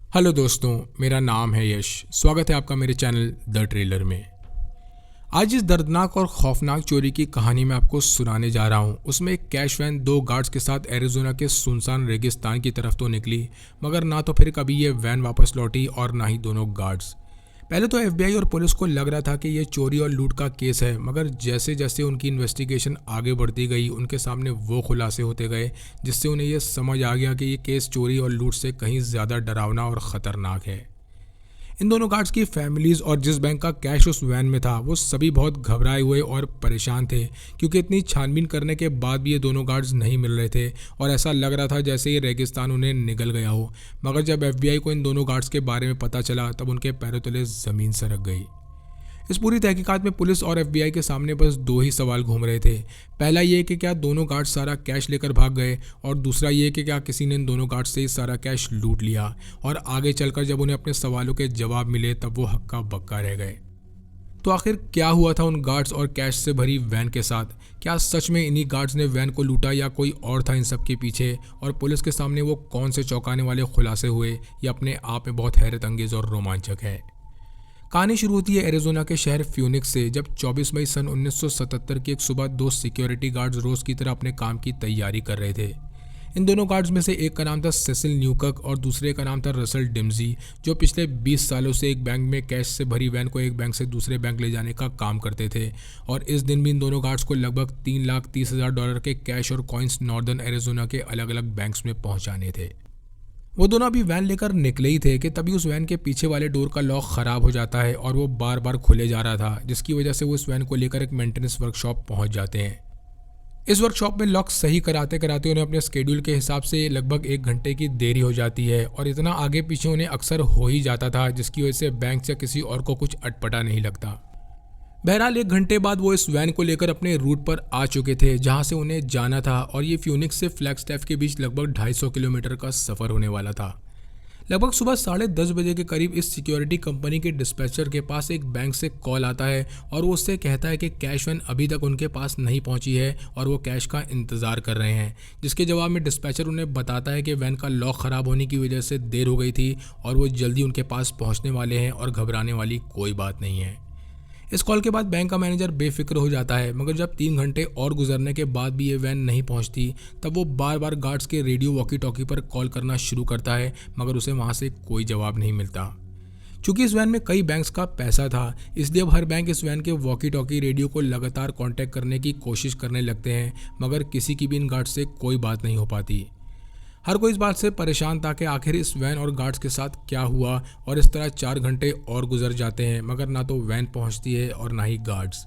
Hello दोस्तों, मेरा नाम है यश। स्वागत है आपका मेरे चैनल द ट्रेलर में। आज इस दर्दनाक और खौफनाक चोरी की कहानी मैं आपको सुनाने जा रहा हूँ। उसमें एक कैश वैन दो गार्ड्स के साथ एरिजोना के सुनसान रेगिस्तान की तरफ तो निकली, मगर ना तो फिर कभी ये वैन वापस लौटी और ना ही दोनों गार्ड्स। पहले तो एफबीआई और पुलिस को लग रहा था कि ये चोरी और लूट का केस है, मगर जैसे जैसे उनकी इन्वेस्टिगेशन आगे बढ़ती गई उनके सामने वो खुलासे होते गए जिससे उन्हें ये समझ आ गया कि ये केस चोरी और लूट से कहीं ज़्यादा डरावना और ख़तरनाक है। इन दोनों गार्ड्स की फैमिलीज और जिस बैंक का कैश उस वैन में था वो सभी बहुत घबराए हुए और परेशान थे, क्योंकि इतनी छानबीन करने के बाद भी ये दोनों गार्ड्स नहीं मिल रहे थे और ऐसा लग रहा था जैसे ये रेगिस्तान उन्हें निगल गया हो। मगर जब एफबीआई को इन दोनों गार्ड्स के बारे में पता चला तब उनके पैरों तले ज़मीन सरक गई। इस पूरी तहकीकात में पुलिस और एफबीआई के सामने बस दो ही सवाल घूम रहे थे। पहला ये कि क्या दोनों गार्ड्स सारा कैश लेकर भाग गए, और दूसरा ये कि क्या किसी ने इन दोनों गार्ड्स से सारा कैश लूट लिया। और आगे चलकर जब उन्हें अपने सवालों के जवाब मिले तब वो हक्का बक्का रह गए। तो आखिर क्या हुआ था उन गार्ड्स और कैश से भरी वैन के साथ? क्या सच में इन्हीं गार्ड्स ने वैन को लूटा या कोई और था इन सब के पीछे? और पुलिस के सामने वो कौन से चौंकाने वाले खुलासे हुए, ये अपने आप में बहुत हैरत अंगेज और रोमांचक है। कहानी शुरू होती है एरिजोना के शहर फ्यूनिक्स से, जब 24 मई सन 1977 की एक सुबह दो सिक्योरिटी गार्ड्स रोज की तरह अपने काम की तैयारी कर रहे थे। इन दोनों गार्ड्स में से एक का नाम था सेसिल न्यूकक और दूसरे का नाम था रसल डिम्जी, जो पिछले 20 सालों से एक बैंक में कैश से भरी वैन को एक बैंक से दूसरे बैंक ले जाने का काम करते थे। और इस दिन भी इन दोनों गार्ड्स को लगभग $3,30,000 के कैश और कॉइन्स नॉर्दर्न एरिजोना के अलग अलग बैंक्स में पहुंचाने थे। वो दोनों अभी वैन लेकर निकले ही थे कि तभी उस वैन के पीछे वाले डोर का लॉक ख़राब हो जाता है और वो बार बार खुले जा रहा था, जिसकी वजह से वो इस वैन को लेकर एक मेंटेनेंस वर्कशॉप पहुंच जाते हैं। इस वर्कशॉप में लॉक सही कराते कराते उन्हें अपने स्केड्यूल के हिसाब से लगभग 1 घंटे की देरी हो जाती है, और इतना आगे पीछे उन्हें अक्सर हो ही जाता था, जिसकी वजह से बैंक या किसी और को कुछ अटपटा नहीं लगता। बहरहाल 1 घंटे बाद वो इस वैन को लेकर अपने रूट पर आ चुके थे जहां से उन्हें जाना था, और ये फ्यूनिक्स से फ्लैगस्टाफ के बीच लगभग 250 किलोमीटर का सफ़र होने वाला था। लगभग सुबह 10:30 बजे के करीब इस सिक्योरिटी कंपनी के डिस्पैचर के पास एक बैंक से कॉल आता है और वो उससे कहता है कि कैश वैन अभी तक उनके पास नहीं पहुंची है और वो कैश का इंतज़ार कर रहे हैं। जिसके जवाब में डिस्पैचर उन्हें बताता है कि वैन का लॉक ख़राब होने की वजह से देर हो गई थी और वो जल्दी उनके पास पहुँचने वाले हैं और घबराने वाली कोई बात नहीं है। इस कॉल के बाद बैंक का मैनेजर बेफिक्र हो जाता है, मगर जब 3 घंटे और गुजरने के बाद भी ये वैन नहीं पहुंचती तब वो बार बार गार्ड्स के रेडियो वॉकी टॉकी पर कॉल करना शुरू करता है, मगर उसे वहां से कोई जवाब नहीं मिलता। चूंकि इस वैन में कई बैंक्स का पैसा था, इसलिए अब हर बैंक इस वैन के वॉकी टॉकी रेडियो को लगातार कांटेक्ट करने की कोशिश करने लगते हैं, मगर किसी की भी इन गार्ड्स से कोई बात नहीं हो पाती। हर कोई इस बात से परेशान था कि आखिर इस वैन और गार्ड्स के साथ क्या हुआ, और इस तरह 4 घंटे और गुजर जाते हैं, मगर ना तो वैन पहुंचती है और ना ही गार्ड्स।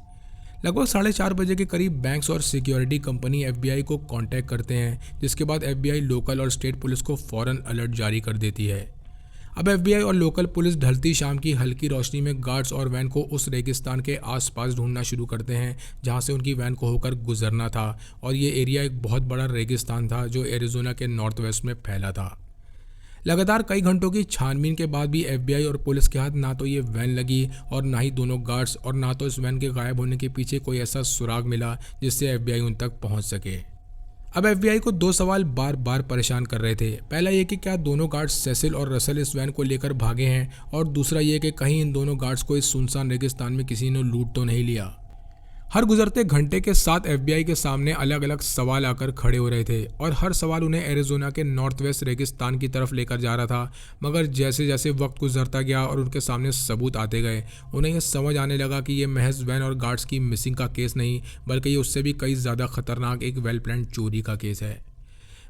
लगभग 4:30 बजे के करीब बैंक्स और सिक्योरिटी कंपनी एफबीआई को कांटेक्ट करते हैं, जिसके बाद एफबीआई लोकल और स्टेट पुलिस को फौरन अलर्ट जारी कर देती है। अब एफबीआई और लोकल पुलिस ढलती शाम की हल्की रोशनी में गार्ड्स और वैन को उस रेगिस्तान के आसपास ढूंढना शुरू करते हैं जहां से उनकी वैन को होकर गुजरना था, और ये एरिया एक बहुत बड़ा रेगिस्तान था जो एरिजोना के नॉर्थ वेस्ट में फैला था। लगातार कई घंटों की छानबीन के बाद भी एफबीआई और पुलिस के हाथ ना तो ये वैन लगी और ना ही दोनों गार्ड्स, और ना तो इस वैन के गायब होने के पीछे कोई ऐसा सुराग मिला जिससे एफबीआई उन तक पहुंच सके। अब एफबीआई को दो सवाल बार बार परेशान कर रहे थे। पहला ये कि क्या दोनों गार्ड्स सेसिल और रसल इस वैन को लेकर भागे हैं, और दूसरा ये कि कहीं इन दोनों गार्ड्स को इस सुनसान रेगिस्तान में किसी ने लूट तो नहीं लिया। हर गुजरते घंटे के साथ एफबीआई के सामने अलग अलग सवाल आकर खड़े हो रहे थे, और हर सवाल उन्हें एरिजोना के नॉर्थ वेस्ट रेगिस्तान की तरफ लेकर जा रहा था। मगर जैसे जैसे वक्त गुजरता गया और उनके सामने सबूत आते गए, उन्हें यह समझ आने लगा कि ये महज वैन और गार्ड्स की मिसिंग का केस नहीं, बल्कि ये उससे भी कई ज़्यादा खतरनाक एक वेल प्लान्ड चोरी का केस है।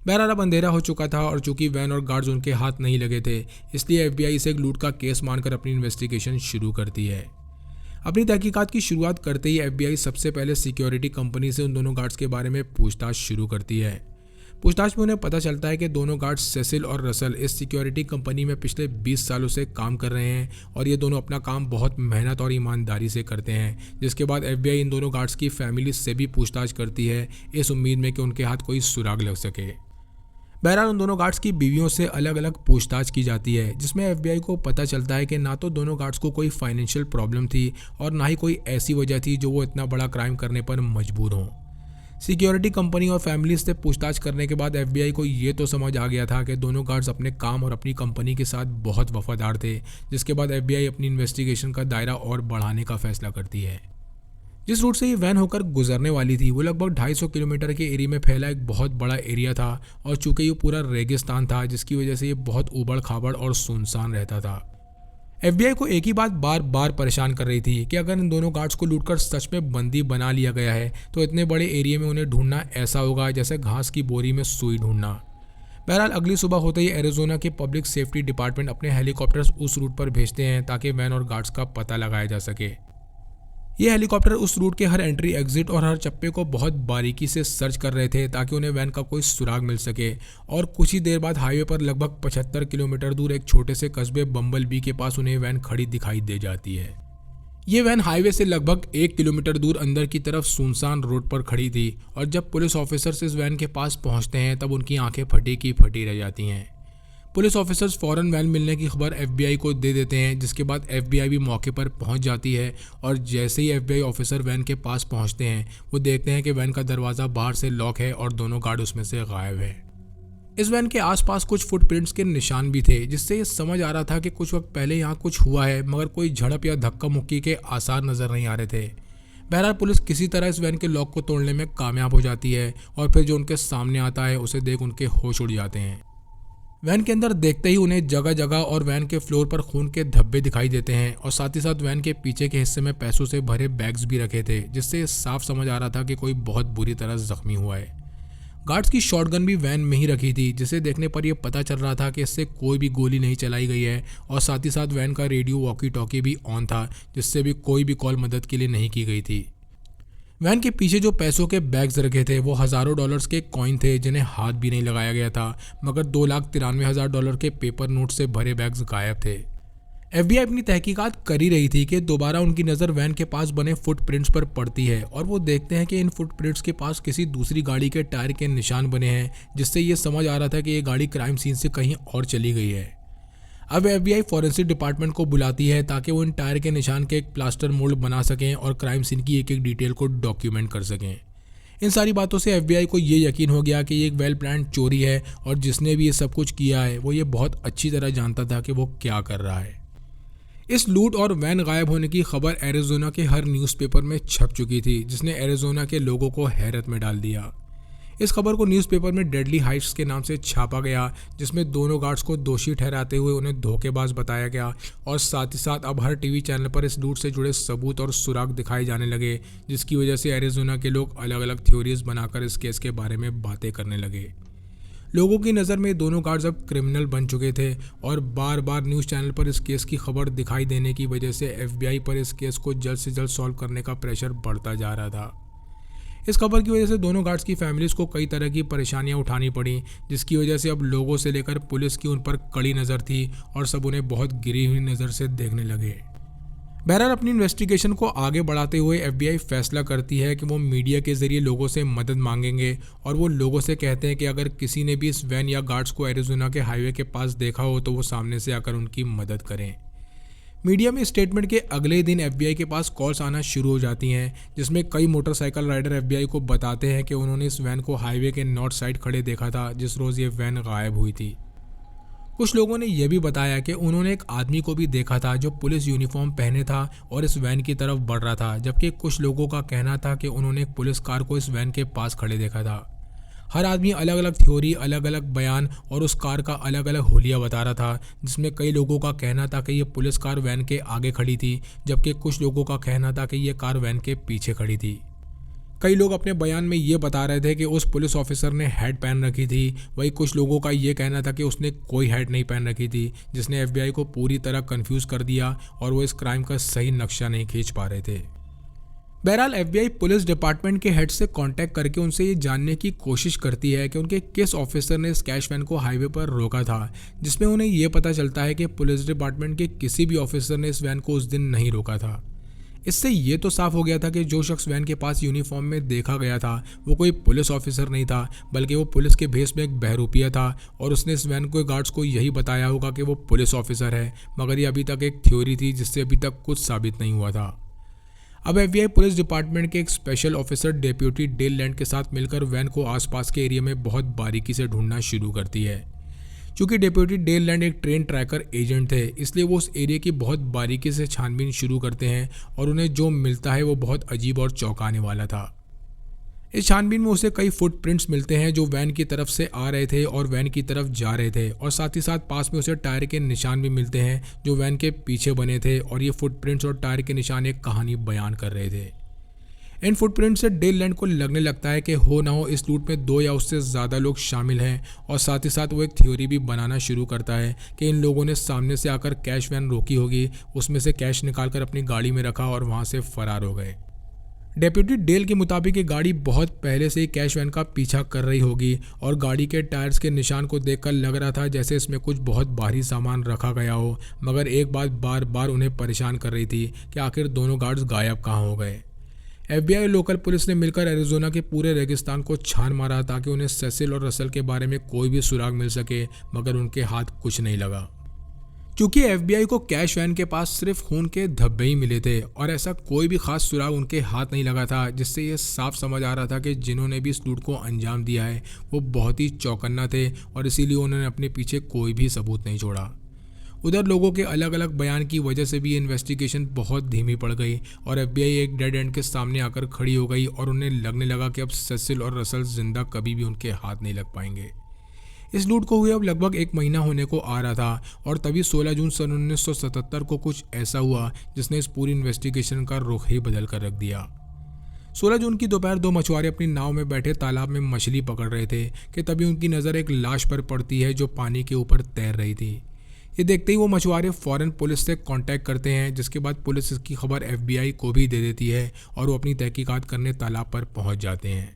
बहरहाल अब अंधेरा हो चुका था, और चूंकि वैन और गार्ड्स उनके हाथ नहीं लगे थे, इसलिए एफबीआई इसे एक लूट का केस मानकर अपनी इन्वेस्टिगेशन शुरू करती है। अपनी तहकीकात की शुरुआत करते ही एफबीआई सबसे पहले सिक्योरिटी कंपनी से उन दोनों गार्ड्स के बारे में पूछताछ शुरू करती है। पूछताछ में उन्हें पता चलता है कि दोनों गार्ड्स सेसिल और रसल इस सिक्योरिटी कंपनी में पिछले 20 सालों से काम कर रहे हैं, और ये दोनों अपना काम बहुत मेहनत और ईमानदारी से करते हैं। जिसके बाद एफबीआई इन दोनों गार्ड्स की फैमिली से भी पूछताछ करती है, इस उम्मीद में कि उनके हाथ कोई सुराग लग सके। बहरहाल उन दोनों गार्ड्स की बीवियों से अलग अलग पूछताछ की जाती है, जिसमें एफबीआई को पता चलता है कि ना तो दोनों गार्ड्स को कोई फाइनेंशियल प्रॉब्लम थी और ना ही कोई ऐसी वजह थी जो वो इतना बड़ा क्राइम करने पर मजबूर हों। सिक्योरिटी कंपनी और फैमिली से पूछताछ करने के बाद एफबीआई को ये तो समझ आ गया था कि दोनों गार्ड्स अपने काम और अपनी कंपनी के साथ बहुत वफादार थे, जिसके बाद एफबीआई अपनी इन्वेस्टिगेशन का दायरा और बढ़ाने का फैसला करती है। जिस रूट से ये वैन होकर गुजरने वाली थी वो लगभग 250 किलोमीटर के एरिया में फैला एक बहुत बड़ा एरिया था, और चूंकि ये पूरा रेगिस्तान था जिसकी वजह से ये बहुत उबड़ खाबड़ और सुनसान रहता था। एफबीआई को एक ही बात बार बार परेशान कर रही थी कि अगर इन दोनों गार्ड्स को लूटकर सच में बंदी बना लिया गया है तो इतने बड़े एरिया में उन्हें ढूंढना ऐसा होगा जैसे घास की बोरी में सुई ढूंढना। बहरहाल अगली सुबह होते ही एरिजोना के पब्लिक सेफ्टी डिपार्टमेंट अपने हेलीकॉप्टर्स उस रूट पर भेजते हैं ताकि वैन और गार्ड्स का पता लगाया जा सके। ये हेलीकॉप्टर उस रूट के हर एंट्री एग्जिट और हर चप्पे को बहुत बारीकी से सर्च कर रहे थे ताकि उन्हें वैन का कोई सुराग मिल सके, और कुछ ही देर बाद हाईवे पर लगभग 75 किलोमीटर दूर एक छोटे से कस्बे बम्बल बी के पास उन्हें वैन खड़ी दिखाई दे जाती है। ये वैन हाईवे से लगभग 1 किलोमीटर दूर अंदर की तरफ सुनसान रोड पर खड़ी थी, और जब पुलिस ऑफिसर्स इस वैन के पास पहुंचते हैं तब उनकी आंखें फटी की फटी रह जाती हैं। पुलिस ऑफिसर्स फौरन वैन मिलने की खबर एफबीआई को दे देते हैं, जिसके बाद एफबीआई भी मौके पर पहुंच जाती है, और जैसे ही एफबीआई ऑफिसर वैन के पास पहुंचते हैं वो देखते हैं कि वैन का दरवाज़ा बाहर से लॉक है और दोनों गार्ड उसमें से गायब है। इस वैन के आसपास कुछ फुटप्रिंट्स के निशान भी थे, जिससे ये समझ आ रहा था कि कुछ वक्त पहले यहाँ कुछ हुआ है, मगर कोई झड़प या धक्का मुक्की के आसार नजर नहीं आ रहे थे। बहरहाल पुलिस किसी तरह इस वैन के लॉक को तोड़ने में कामयाब हो जाती है, और फिर जो उनके सामने आता है उसे देख उनके होश उड़ जाते हैं। वैन के अंदर देखते ही उन्हें जगह जगह और वैन के फ्लोर पर खून के धब्बे दिखाई देते हैं, और साथ ही साथ वैन के पीछे के हिस्से में पैसों से भरे बैग्स भी रखे थे, जिससे साफ समझ आ रहा था कि कोई बहुत बुरी तरह जख्मी हुआ है। गार्ड्स की शॉटगन भी वैन में ही रखी थी, जिसे देखने पर यह पता चल रहा था कि इससे कोई भी गोली नहीं चलाई गई है, और साथ ही साथ वैन का रेडियो वॉकी टॉकी भी ऑन था, जिससे भी कोई भी कॉल मदद के लिए नहीं की गई थी। वैन के पीछे जो पैसों के बैग्स रखे थे वो हज़ारों डॉलर्स के कॉइन थे जिन्हें हाथ भी नहीं लगाया गया था, मगर $2,93,000 के पेपर नोट से भरे बैग्स गायब थे। एफबीआई अपनी तहकीकात कर ही रही थी कि दोबारा उनकी नज़र वैन के पास बने फुटप्रिंट्स पर पड़ती है, और वो देखते हैं कि इन फुटप्रिंट्स के पास किसी दूसरी गाड़ी के टायर के निशान बने हैं, जिससे ये समझ आ रहा था कि ये गाड़ी क्राइम सीन से कहीं और चली गई है। अब एफबीआई फॉरेंसिक डिपार्टमेंट को बुलाती है ताकि वो इन टायर के निशान के एक प्लास्टर मोल्ड बना सकें और क्राइम सीन की एक एक डिटेल को डॉक्यूमेंट कर सकें। इन सारी बातों से एफबीआई को ये यकीन हो गया कि ये एक वेल प्लान चोरी है, और जिसने भी ये सब कुछ किया है वो ये बहुत अच्छी तरह जानता था कि वो क्या कर रहा है। इस लूट और वैन गायब होने की खबर एरिजोना के हर न्यूज़पेपर में छप चुकी थी, जिसने एरिजोना के लोगों को हैरत में डाल दिया। इस खबर को न्यूज़पेपर में डेडली हाइट्स के नाम से छापा गया, जिसमें दोनों गार्ड्स को दोषी ठहराते हुए उन्हें धोखेबाज बताया गया, और साथ ही साथ अब हर टीवी चैनल पर इस लूट से जुड़े सबूत और सुराग दिखाए जाने लगे, जिसकी वजह से एरिजोना के लोग अलग अलग थ्योरीज बनाकर इस केस के बारे में बातें करने लगे। लोगों की नज़र में दोनों गार्ड्स अब क्रिमिनल बन चुके थे, और बार बार न्यूज़ चैनल पर इस केस की खबर दिखाई देने की वजह से एफबीआई पर इस केस को जल्द से जल्द सॉल्व करने का प्रेशर बढ़ता जा रहा था। इस खबर की वजह से दोनों गार्ड्स की फैमिलीज़ को कई तरह की परेशानियां उठानी पड़ी, जिसकी वजह से अब लोगों से लेकर पुलिस की उन पर कड़ी नज़र थी, और सब उन्हें बहुत गिरी हुई नज़र से देखने लगे। बहरहाल अपनी इन्वेस्टिगेशन को आगे बढ़ाते हुए एफबीआई फैसला करती है कि वो मीडिया के जरिए लोगों से मदद मांगेंगे, और वो लोगों से कहते हैं कि अगर किसी ने भी इस वैन या गार्ड्स को एरिजोना के हाईवे के पास देखा हो तो वो सामने से आकर उनकी मदद करें। मीडिया में स्टेटमेंट के अगले दिन एफबीआई के पास कॉल्स आना शुरू हो जाती हैं, जिसमें कई मोटरसाइकिल राइडर एफबीआई को बताते हैं कि उन्होंने इस वैन को हाईवे के नॉर्थ साइड खड़े देखा था जिस रोज़ ये वैन गायब हुई थी। कुछ लोगों ने यह भी बताया कि उन्होंने एक आदमी को भी देखा था जो पुलिस यूनिफॉर्म पहने था और इस वैन की तरफ बढ़ रहा था, जबकि कुछ लोगों का कहना था कि उन्होंने एक पुलिस कार को इस वैन के पास खड़े देखा था। हर आदमी अलग अलग थ्योरी, अलग अलग बयान और उस कार का अलग अलग हुलिया बता रहा था, जिसमें कई लोगों का कहना था कि ये पुलिस कार वैन के आगे खड़ी थी, जबकि कुछ लोगों का कहना था कि ये कार वैन के पीछे खड़ी थी। कई लोग अपने बयान में ये बता रहे थे कि उस पुलिस ऑफिसर ने हैट पहन रखी थी, वही कुछ लोगों का ये कहना था कि उसने कोई हैट नहीं पहन रखी थी, जिसने एफबीआई को पूरी तरह कंफ्यूज कर दिया और वो इस क्राइम का सही नक्शा नहीं खींच पा रहे थे। बहरहाल एफबीआई पुलिस डिपार्टमेंट के हेड से कांटेक्ट करके उनसे ये जानने की कोशिश करती है कि उनके किस ऑफिसर ने इस कैश वैन को हाईवे पर रोका था, जिसमें उन्हें ये पता चलता है कि पुलिस डिपार्टमेंट के किसी भी ऑफिसर ने इस वैन को उस दिन नहीं रोका था। इससे ये तो साफ हो गया था कि जो शख्स वैन के पास यूनिफॉर्म में देखा गया था वो कोई पुलिस ऑफिसर नहीं था, बल्कि वो पुलिस के भेष में एक बहरूपिया था और उसने इस वैन के गार्ड्स को यही बताया होगा कि वो पुलिस ऑफिसर है, मगर ये अभी तक एक थ्योरी थी जिससे अभी तक कुछ साबित नहीं हुआ था। अब एफबीआई पुलिस डिपार्टमेंट के एक special officer deputy Dale Land के साथ मिलकर वैन को आसपास के एरिया में बहुत बारीकी से ढूंढना शुरू करती है। चूंकि डेप्यूटी डेल लैंड एक ट्रेन ट्रैकर एजेंट थे, इसलिए वो उस एरिया की बहुत बारीकी से छानबीन शुरू करते हैं और उन्हें जो मिलता है वो बहुत अजीब और चौंकाने वाला था। इस छानबीन में उसे कई फुटप्रिंट्स मिलते हैं जो वैन की तरफ से आ रहे थे और वैन की तरफ जा रहे थे, और साथ ही साथ पास में उसे टायर के निशान भी मिलते हैं जो वैन के पीछे बने थे, और ये फुटप्रिंट्स और टायर के निशान एक कहानी बयान कर रहे थे। इन फुटप्रिंट से डेल लैंड को लगने लगता है कि हो ना हो इस लूट में 2 या उससे ज़्यादा लोग शामिल हैं, और साथ ही साथ वो एक थ्योरी भी बनाना शुरू करता है कि इन लोगों ने सामने से आकर कैश वैन रोकी होगी, उसमें से कैश निकालकर अपनी गाड़ी में रखा और वहाँ से फरार हो गए। डेप्यूटी डेल के मुताबिक ये गाड़ी बहुत पहले से ही कैश वैन का पीछा कर रही होगी, और गाड़ी के टायर्स के निशान को देखकर लग रहा था जैसे इसमें कुछ बहुत भारी सामान रखा गया हो। मगर एक बात बार बार उन्हें परेशान कर रही थी कि आखिर दोनों गार्ड्स गायब कहाँ हो गए। एफबीआई और लोकल पुलिस ने मिलकर एरिजोना के पूरे रेगिस्तान को छान मारा ताकि उन्हें सेसिल और रसल के बारे में कोई भी सुराग मिल सके, मगर उनके हाथ कुछ नहीं लगा। क्योंकि एफबीआई को कैश वैन के पास सिर्फ खून के धब्बे ही मिले थे और ऐसा कोई भी खास सुराग उनके हाथ नहीं लगा था, जिससे ये साफ समझ आ रहा था कि जिन्होंने भी इस लूट को अंजाम दिया है वो बहुत ही चौकन्ना थे, और इसीलिए उन्होंने अपने पीछे कोई भी सबूत नहीं छोड़ा। उधर लोगों के अलग अलग बयान की वजह से भी इन्वेस्टिगेशन बहुत धीमी पड़ गई और एफबीआई एक डेड एंड के सामने आकर खड़ी हो गई, और उन्हें लगने लगा कि अब सेसिल और रसल जिंदा कभी भी उनके हाथ नहीं लग पाएंगे। इस लूट को हुए अब लगभग 1 महीना होने को आ रहा था, और तभी 16 जून सन 1977 को कुछ ऐसा हुआ जिसने इस पूरी इन्वेस्टिगेशन का रुख ही बदल कर रख दिया। 16 जून की दोपहर 2 मछुआरे अपनी नाव में बैठे तालाब में मछली पकड़ रहे थे कि तभी उनकी नज़र एक लाश पर पड़ती है जो पानी के ऊपर तैर रही थी। ये देखते ही वो मछुआरे फौरन पुलिस से कांटेक्ट करते हैं, जिसके बाद पुलिस इसकी खबर एफबीआई को भी दे देती है और वो अपनी तहकीकात करने तालाब पर पहुंच जाते हैं।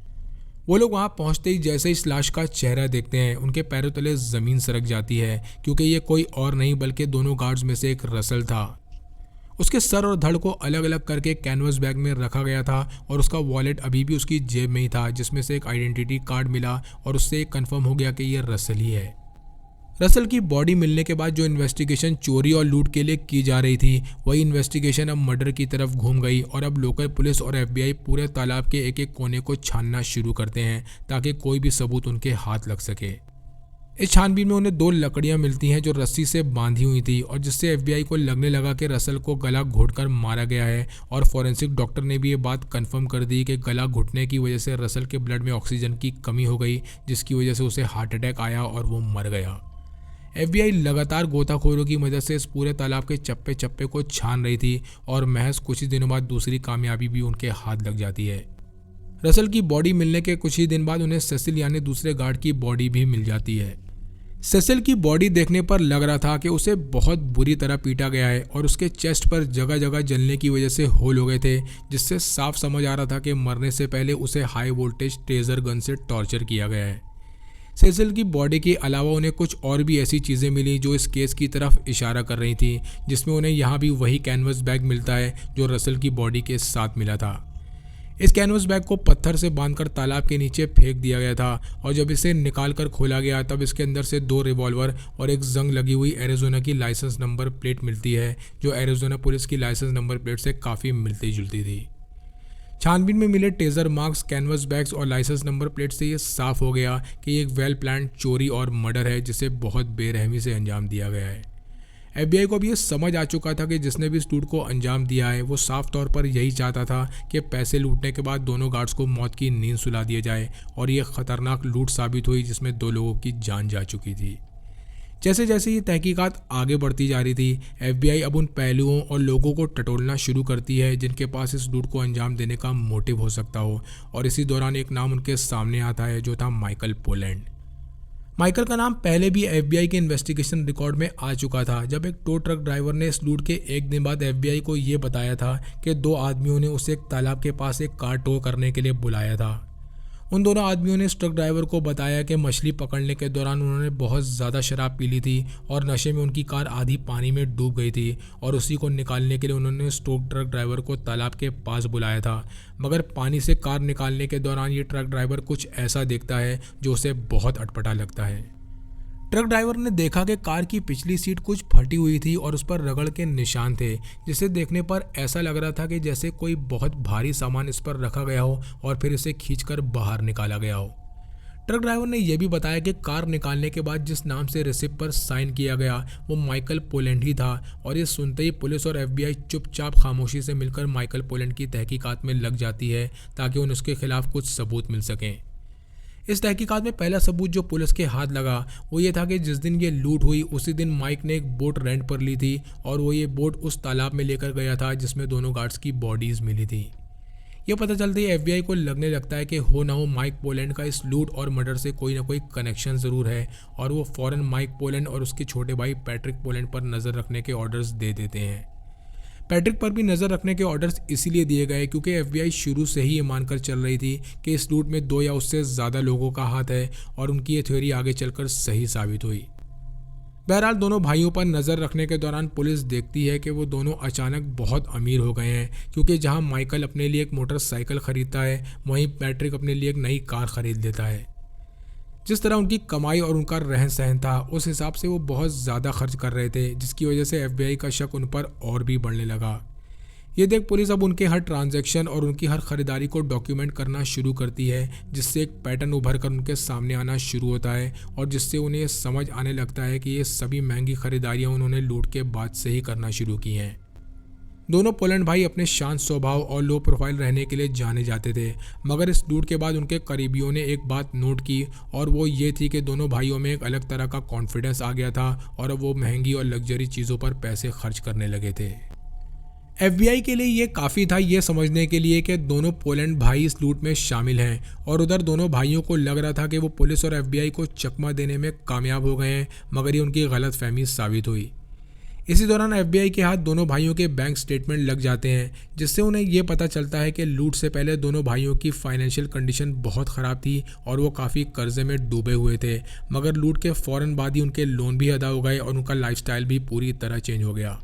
वो लोग वहां पहुंचते ही जैसे इस लाश का चेहरा देखते हैं, उनके पैरों तले ज़मीन सरक जाती है, क्योंकि ये कोई और नहीं बल्कि दोनों गार्ड्स में से एक रसल था। उसके सर और धड़ को अलग अलग करके कैनवस बैग में रखा गया था और उसका वॉलेट अभी भी उसकी जेब में ही था, जिसमें से एक आइडेंटिटी कार्ड मिला और उससे कंफर्म हो गया कि ये रसल ही है। रसल की बॉडी मिलने के बाद जो इन्वेस्टिगेशन चोरी और लूट के लिए की जा रही थी, वही इन्वेस्टिगेशन अब मर्डर की तरफ घूम गई, और अब लोकल पुलिस और एफबीआई पूरे तालाब के एक एक कोने को छानना शुरू करते हैं ताकि कोई भी सबूत उनके हाथ लग सके। इस छानबीन में उन्हें 2 लकड़ियां मिलती हैं जो रस्सी से बांधी हुई थी, और जिससे एफबीआई को लगने लगा कि रसल को गला घोटकर मारा गया है, और फॉरेंसिक डॉक्टर ने भी ये बात कंफर्म कर दी कि गला घुटने की वजह से रसल के ब्लड में ऑक्सीजन की कमी हो गई, जिसकी वजह से उसे हार्ट अटैक आया और वो मर गया। एफबीआई लगातार गोताखोरों की मदद से इस पूरे तालाब के चप्पे चप्पे को छान रही थी, और महज कुछ ही दिनों बाद दूसरी कामयाबी भी उनके हाथ लग जाती है। रसल की बॉडी मिलने के कुछ ही दिन बाद उन्हें सेसिल यानी दूसरे गार्ड की बॉडी भी मिल जाती है। सेसिल की बॉडी देखने पर लग रहा था कि उसे बहुत बुरी तरह पीटा गया है, और उसके चेस्ट पर जगह जगह जलने की वजह से होल हो गए थे, जिससे साफ समझ आ रहा था कि मरने से पहले उसे हाई वोल्टेज टेजर गन से टॉर्चर किया गया है। सेसिल की बॉडी के अलावा उन्हें कुछ और भी ऐसी चीज़ें मिली जो इस केस की तरफ इशारा कर रही थी, जिसमें उन्हें यहाँ भी वही कैनवस बैग मिलता है जो रसल की बॉडी के साथ मिला था। इस कैनवस बैग को पत्थर से बांधकर तालाब के नीचे फेंक दिया गया था, और जब इसे निकाल कर खोला गया तब इसके अंदर से 2 रिवॉल्वर और एक जंग लगी हुई एरिजोना की लाइसेंस नंबर प्लेट मिलती है, जो एरिजोना पुलिस की लाइसेंस नंबर प्लेट से काफ़ी मिलती जुलती थी। छानबीन में मिले टेजर मार्क्स, कैनवस बैग्स और लाइसेंस नंबर प्लेट से ये साफ हो गया कि ये एक वेल प्लान्ड चोरी और मर्डर है जिसे बहुत बेरहमी से अंजाम दिया गया है। एफबीआई को अब ये समझ आ चुका था कि जिसने भी इस लूट को अंजाम दिया है वो साफ तौर पर यही चाहता था कि पैसे लूटने के बाद दोनों गार्ड्स को मौत की नींद सुला दिया जाए, और ये खतरनाक लूट साबित हुई जिसमें 2 लोगों की जान जा चुकी थी। जैसे जैसे ये तहकीकात आगे बढ़ती जा रही थी, एफबीआई अब उन पहलुओं और लोगों को टटोलना शुरू करती है जिनके पास इस लूट को अंजाम देने का मोटिव हो सकता हो, और इसी दौरान एक नाम उनके सामने आता है जो था माइकल पोलैंड। माइकल का नाम पहले भी एफबीआई के इन्वेस्टिगेशन रिकॉर्ड में आ चुका था, जब एक टो ट्रक ड्राइवर ने इस लूट के 1 दिन बाद एफबीआई को ये बताया था कि 2 आदमियों ने उसे एक तालाब के पास एक कार टो करने के लिए बुलाया था। उन दोनों आदमियों ने इस ट्रक ड्राइवर को बताया कि मछली पकड़ने के दौरान उन्होंने बहुत ज़्यादा शराब पी ली थी और नशे में उनकी कार आधी पानी में डूब गई थी, और उसी को निकालने के लिए उन्होंने इस ट्रक ड्राइवर को तालाब के पास बुलाया था। मगर पानी से कार निकालने के दौरान ये ट्रक ड्राइवर कुछ ऐसा देखता है जो उसे बहुत अटपटा लगता है। ट्रक ड्राइवर ने देखा कि कार की पिछली सीट कुछ फटी हुई थी और उस पर रगड़ के निशान थे, जिसे देखने पर ऐसा लग रहा था कि जैसे कोई बहुत भारी सामान इस पर रखा गया हो और फिर इसे खींचकर बाहर निकाला गया हो। ट्रक ड्राइवर ने यह भी बताया कि कार निकालने के बाद जिस नाम से रिसिप्ट पर साइन किया गया वो माइकल पोलैंड ही था, और ये सुनते ही पुलिस और FBI चुपचाप खामोशी से मिलकर माइकल पोलैंड की तहकीकात में लग जाती है ताकि उन्हें उसके खिलाफ कुछ सबूत मिल सकें। इस तहकीकात में पहला सबूत जो पुलिस के हाथ लगा वो ये था कि जिस दिन ये लूट हुई उसी दिन माइक ने एक बोट रेंट पर ली थी, और वो ये बोट उस तालाब में लेकर गया था जिसमें दोनों गार्ड्स की बॉडीज मिली थी। ये पता चलते ही FBI को लगने लगता है कि हो ना हो माइक पोलैंड का इस लूट और मर्डर से कोई ना कोई कनेक्शन ज़रूर है, और वो फ़ौरन माइक पोलैंड और उसके छोटे भाई पैट्रिक पोलैंड पर नज़र रखने के ऑर्डर्स दे देते हैं। पैट्रिक पर भी नज़र रखने के ऑर्डर्स इसीलिए दिए गए क्योंकि FBI शुरू से ही ये मानकर चल रही थी कि इस लूट में 2 या उससे ज़्यादा लोगों का हाथ है, और उनकी ये थ्योरी आगे चलकर सही साबित हुई। बहरहाल दोनों भाइयों पर नज़र रखने के दौरान पुलिस देखती है कि वो दोनों अचानक बहुत अमीर हो गए हैं, क्योंकि जहां माइकल अपने लिए एक मोटरसाइकिल खरीदता है वहीं पैट्रिक अपने लिए एक नई कार खरीद लेता है। जिस तरह उनकी कमाई और उनका रहन सहन था उस हिसाब से वो बहुत ज़्यादा खर्च कर रहे थे, जिसकी वजह से FBI का शक उन पर और भी बढ़ने लगा। ये देख पुलिस अब उनके हर ट्रांजैक्शन और उनकी हर खरीदारी को डॉक्यूमेंट करना शुरू करती है, जिससे एक पैटर्न उभर कर उनके सामने आना शुरू होता है, और जिससे उन्हें ये समझ आने लगता है कि ये सभी महंगी खरीदारियां उन्होंने लूट के बाद से ही करना शुरू की हैं। दोनों पोलैंड भाई अपने शांत स्वभाव और लो प्रोफाइल रहने के लिए जाने जाते थे, मगर इस लूट के बाद उनके करीबियों ने एक बात नोट की, और वो ये थी कि दोनों भाइयों में एक अलग तरह का कॉन्फिडेंस आ गया था और अब वो महंगी और लग्जरी चीज़ों पर पैसे खर्च करने लगे थे। FBI के लिए ये काफ़ी था ये समझने के लिए कि दोनों पोलैंड भाई इस लूट में शामिल हैं, और उधर दोनों भाइयों को लग रहा था कि वो पुलिस और FBI को चकमा देने में कामयाब हो गए हैं, मगर ये उनकी गलतफहमी साबित हुई। इसी दौरान FBI के हाथ दोनों भाइयों के बैंक स्टेटमेंट लग जाते हैं, जिससे उन्हें ये पता चलता है कि लूट से पहले दोनों भाइयों की फाइनेंशियल कंडीशन बहुत ख़राब थी और वो काफ़ी कर्जे में डूबे हुए थे, मगर लूट के फ़ौरन बाद ही उनके लोन भी अदा हो गए और उनका लाइफस्टाइल भी पूरी तरह चेंज हो गया।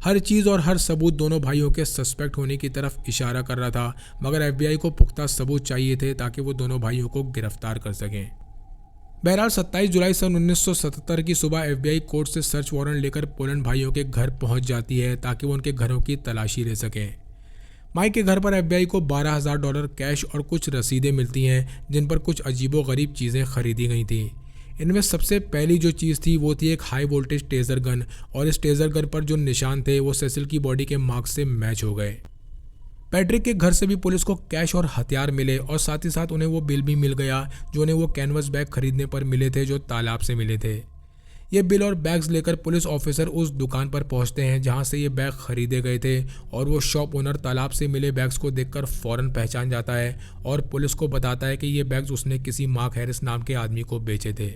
हर चीज़ और हर सबूत दोनों भाइयों के सस्पेक्ट होने की तरफ इशारा कर रहा था, मगर FBI को पुख्ता सबूत चाहिए थे ताकि वो दोनों भाइयों को गिरफ्तार कर सकें। बहरहाल 27 जुलाई सन 1977 की सुबह FBI कोर्ट से सर्च वारंट लेकर पोलैंड भाइयों के घर पहुंच जाती है ताकि वो उनके घरों की तलाशी ले सकें। माइक के घर पर FBI को $12,000 कैश और कुछ रसीदें मिलती हैं, जिन पर कुछ अजीबोगरीब चीज़ें खरीदी गई थी। इनमें सबसे पहली जो चीज़ थी वो थी एक हाई वोल्टेज टेज़र गन, और इस टेज़र गन पर जो निशान थे वो सेसिल की बॉडी के मार्क्स से मैच हो गए। पैट्रिक के घर से भी पुलिस को कैश और हथियार मिले, और साथ ही साथ उन्हें वो बिल भी मिल गया जो उन्हें वो कैनवस बैग खरीदने पर मिले थे जो तालाब से मिले थे। ये बिल और बैग्स लेकर पुलिस ऑफिसर उस दुकान पर पहुंचते हैं जहां से ये बैग खरीदे गए थे, और वो शॉप ओनर तालाब से मिले बैग्स को देखकर फ़ौरन पहचान जाता है और पुलिस को बताता है कि ये बैग्स उसने किसी मार्क हैरिस नाम के आदमी को बेचे थे।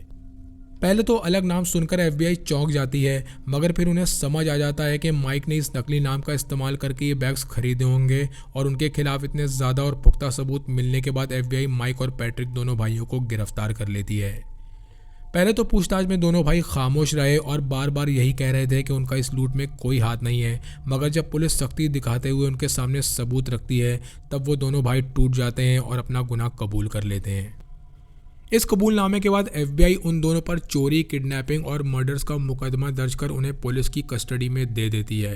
पहले तो अलग नाम सुनकर FBI चौंक जाती है, मगर फिर उन्हें समझ आ जाता है कि माइक ने इस नकली नाम का इस्तेमाल करके ये बैग्स खरीदे होंगे, और उनके खिलाफ इतने ज़्यादा और पुख्ता सबूत मिलने के बाद FBI माइक और पैट्रिक दोनों भाइयों को गिरफ्तार कर लेती है। पहले तो पूछताछ में दोनों भाई खामोश रहे और बार बार यही कह रहे थे कि उनका इस लूट में कोई हाथ नहीं है, मगर जब पुलिस सख्ती दिखाते हुए उनके सामने सबूत रखती है तब वो दोनों भाई टूट जाते हैं और अपना गुनाह कबूल कर लेते हैं। इस कबूलनामे के बाद FBI उन दोनों पर चोरी, किडनैपिंग और मर्डर्स का मुकदमा दर्ज कर उन्हें पुलिस की कस्टडी में दे देती है।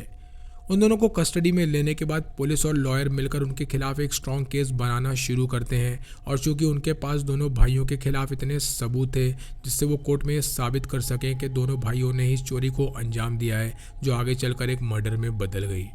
उन दोनों को कस्टडी में लेने के बाद पुलिस और लॉयर मिलकर उनके खिलाफ एक स्ट्रॉन्ग केस बनाना शुरू करते हैं, और चूंकि उनके पास दोनों भाइयों के खिलाफ इतने सबूत थे जिससे वो कोर्ट में साबित कर सकें कि दोनों भाइयों ने इस चोरी को अंजाम दिया है जो आगे चलकर एक मर्डर में बदल गई।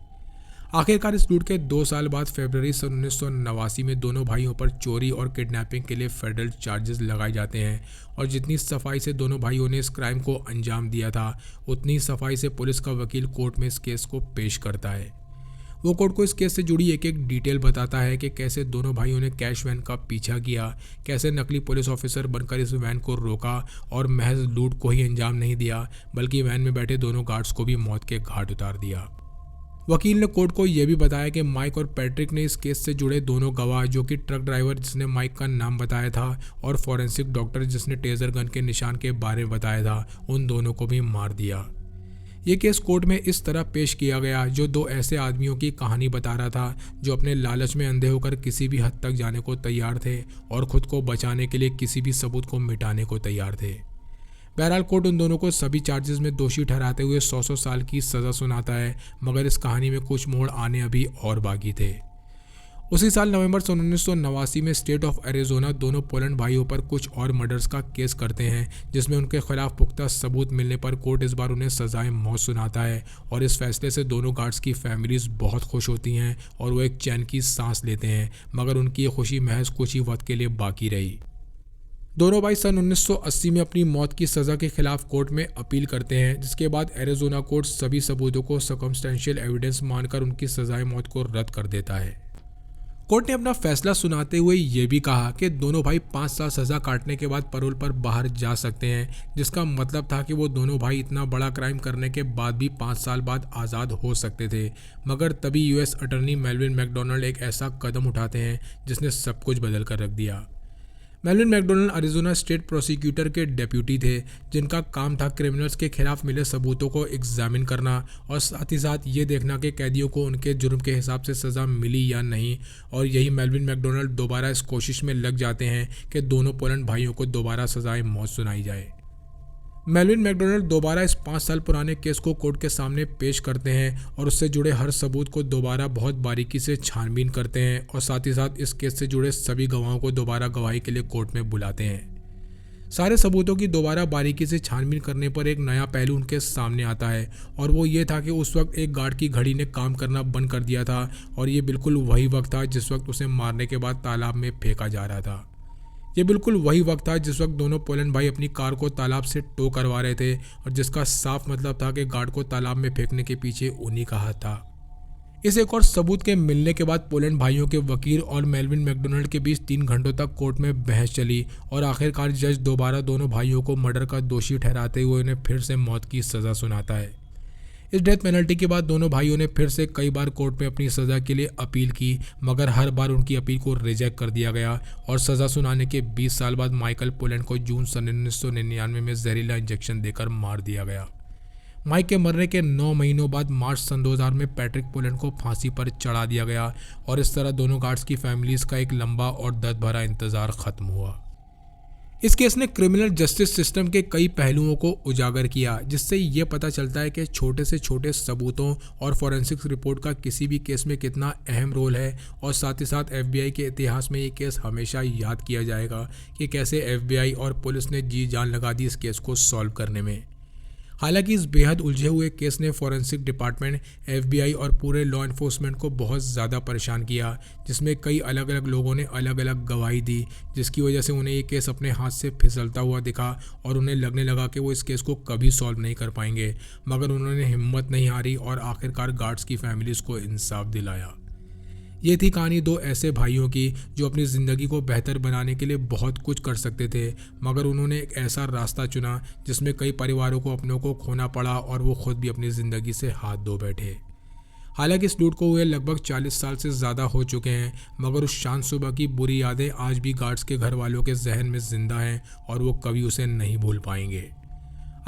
आखिरकार इस लूट के 2 साल बाद फरवरी सन 1989 में दोनों भाइयों पर चोरी और किडनैपिंग के लिए फेडरल चार्जेस लगाए जाते हैं, और जितनी सफाई से दोनों भाइयों ने इस क्राइम को अंजाम दिया था उतनी सफाई से पुलिस का वकील कोर्ट में इस केस को पेश करता है। वो कोर्ट को इस केस से जुड़ी एक एक डिटेल बताता है कि कैसे दोनों भाइयों ने कैश वैन का पीछा किया, कैसे नकली पुलिस ऑफिसर बनकर इस वैन को रोका और महज लूट को ही अंजाम नहीं दिया बल्कि वैन में बैठे दोनों गार्ड्स को भी मौत के घाट उतार दिया। वकील ने कोर्ट को यह भी बताया कि माइक और पैट्रिक ने इस केस से जुड़े दोनों गवाह, जो कि ट्रक ड्राइवर जिसने माइक का नाम बताया था और फॉरेंसिक डॉक्टर जिसने टेजर गन के निशान के बारे में बताया था, उन दोनों को भी मार दिया। ये केस कोर्ट में इस तरह पेश किया गया जो 2 ऐसे आदमियों की कहानी बता रहा था जो अपने लालच में अंधे होकर किसी भी हद तक जाने को तैयार थे और खुद को बचाने के लिए किसी भी सबूत को मिटाने को तैयार थे। बहरहाल कोर्ट उन दोनों को सभी चार्जेस में दोषी ठहराते हुए 100 साल की सज़ा सुनाता है, मगर इस कहानी में कुछ मोड़ आने अभी और बाकी थे। उसी साल नवंबर 1989 में स्टेट ऑफ एरिजोना दोनों पोलैंड भाइयों पर कुछ और मर्डर्स का केस करते हैं, जिसमें उनके खिलाफ पुख्ता सबूत मिलने पर कोर्ट इस बार उन्हें सजाए मौत सुनाता है। और इस फैसले से दोनों गार्ड्स की फैमिलीज बहुत खुश होती हैं और वो एक चैन की सांस लेते हैं, मगर उनकी ये खुशी महज कुछ ही वक्त के लिए बाकी रही। दोनों भाई सन 1980 में अपनी मौत की सज़ा के खिलाफ कोर्ट में अपील करते हैं, जिसके बाद एरिजोना कोर्ट सभी सबूतों को सर्कमस्टेंशियल एविडेंस मानकर उनकी सजाए मौत को रद्द कर देता है। कोर्ट ने अपना फैसला सुनाते हुए ये भी कहा कि दोनों भाई 5 साल सज़ा काटने के बाद पैरोल पर बाहर जा सकते हैं, जिसका मतलब था कि वो दोनों भाई इतना बड़ा क्राइम करने के बाद भी 5 साल बाद आज़ाद हो सकते थे। मगर तभी यूएस अटॉर्नी मेलविन मैकडोनाल्ड एक ऐसा कदम उठाते हैं जिसने सब कुछ बदल कर रख दिया। Melvin McDonald Arizona state prosecutor के डेप्यूटी थे, जिनका काम था क्रिमिनल्स के खिलाफ मिले सबूतों को एग्जामिन करना और साथ ही साथ ये देखना कि कैदियों को उनके जुर्म के हिसाब से सज़ा मिली या नहीं। और यही मेलविन मैकडोनाल्ड दोबारा इस कोशिश में लग जाते हैं कि दोनों पोलैंड भाइयों को दोबारा सजाए मौत सुनाई जाए। मेलविन मैकडोनाल्ड दोबारा इस 5 साल पुराने केस को कोर्ट के सामने पेश करते हैं और उससे जुड़े हर सबूत को दोबारा बहुत बारीकी से छानबीन करते हैं और साथ ही साथ इस केस से जुड़े सभी गवाहों को दोबारा गवाही के लिए कोर्ट में बुलाते हैं। सारे सबूतों की दोबारा बारीकी से छानबीन करने पर एक नया पहलू उनके सामने आता है और वो ये था कि उस वक्त एक गार्ड की घड़ी ने काम करना बंद कर दिया था और ये बिल्कुल वही वक्त था जिस वक्त उसे मारने के बाद तालाब में फेंका जा रहा था। ये बिल्कुल वही वक्त था जिस वक्त दोनों पोलैंड भाई अपनी कार को तालाब से टो करवा रहे थे और जिसका साफ मतलब था कि गार्ड को तालाब में फेंकने के पीछे उन्हीं का हाथ था। इस एक और सबूत के मिलने के बाद पोलैंड भाइयों के वकील और मेलविन मैकडोनाल्ड के बीच 3 घंटों तक कोर्ट में बहस चली और आखिरकार जज दोबारा दोनों भाइयों को मर्डर का दोषी ठहराते हुए उन्हें फिर से मौत की सज़ा सुनाता है। इस डेथ पेनल्टी के बाद दोनों भाइयों ने फिर से कई बार कोर्ट में अपनी सज़ा के लिए अपील की, मगर हर बार उनकी अपील को रिजेक्ट कर दिया गया और सज़ा सुनाने के 20 साल बाद माइकल पोलैंड को जून सन 1999 में जहरीला इंजेक्शन देकर मार दिया गया। माइक के मरने के 9 महीनों बाद मार्च सन 2000 में पैट्रिक पोलैंड को फांसी पर चढ़ा दिया गया और इस तरह दोनों गार्ड्स की फैमिलीज का एक लंबा और दर्द भरा इंतज़ार ख़त्म हुआ। इस केस ने क्रिमिनल जस्टिस सिस्टम के कई पहलुओं को उजागर किया, जिससे ये पता चलता है कि छोटे से छोटे सबूतों और फॉरेंसिक्स रिपोर्ट का किसी भी केस में कितना अहम रोल है। और साथ ही साथ एफबीआई के इतिहास में ये केस हमेशा याद किया जाएगा कि कैसे एफबीआई और पुलिस ने जी जान लगा दी इस केस को सॉल्व करने में। हालांकि इस बेहद उलझे हुए केस ने फॉरेंसिक डिपार्टमेंट, एफबीआई और पूरे लॉ एनफोर्समेंट को बहुत ज़्यादा परेशान किया, जिसमें कई अलग अलग लोगों ने अलग अलग गवाही दी, जिसकी वजह से उन्हें ये केस अपने हाथ से फिसलता हुआ दिखा और उन्हें लगने लगा कि वो इस केस को कभी सॉल्व नहीं कर पाएंगे। मगर उन्होंने हिम्मत नहीं हारी और आखिरकार गार्ड्स की फैमिलीज़ को इंसाफ दिलाया। ये थी कहानी 2 ऐसे भाइयों की जो अपनी ज़िंदगी को बेहतर बनाने के लिए बहुत कुछ कर सकते थे, मगर उन्होंने एक ऐसा रास्ता चुना जिसमें कई परिवारों को अपनों को खोना पड़ा और वो खुद भी अपनी ज़िंदगी से हाथ धो बैठे। हालांकि इस लूट को हुए लगभग 40 साल से ज़्यादा हो चुके हैं, मगर उस शांत सुबह की बुरी यादें आज भी गार्ड्स के घर वालों के जहन में ज़िंदा हैं और वो कभी उसे नहीं भूल पाएंगे।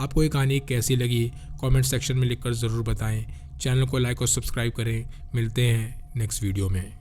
आपको ये कहानी कैसी लगी कमेंट सेक्शन में लिखकर ज़रूर बताएं। चैनल को लाइक और सब्सक्राइब करें। मिलते हैं नेक्स्ट वीडियो में।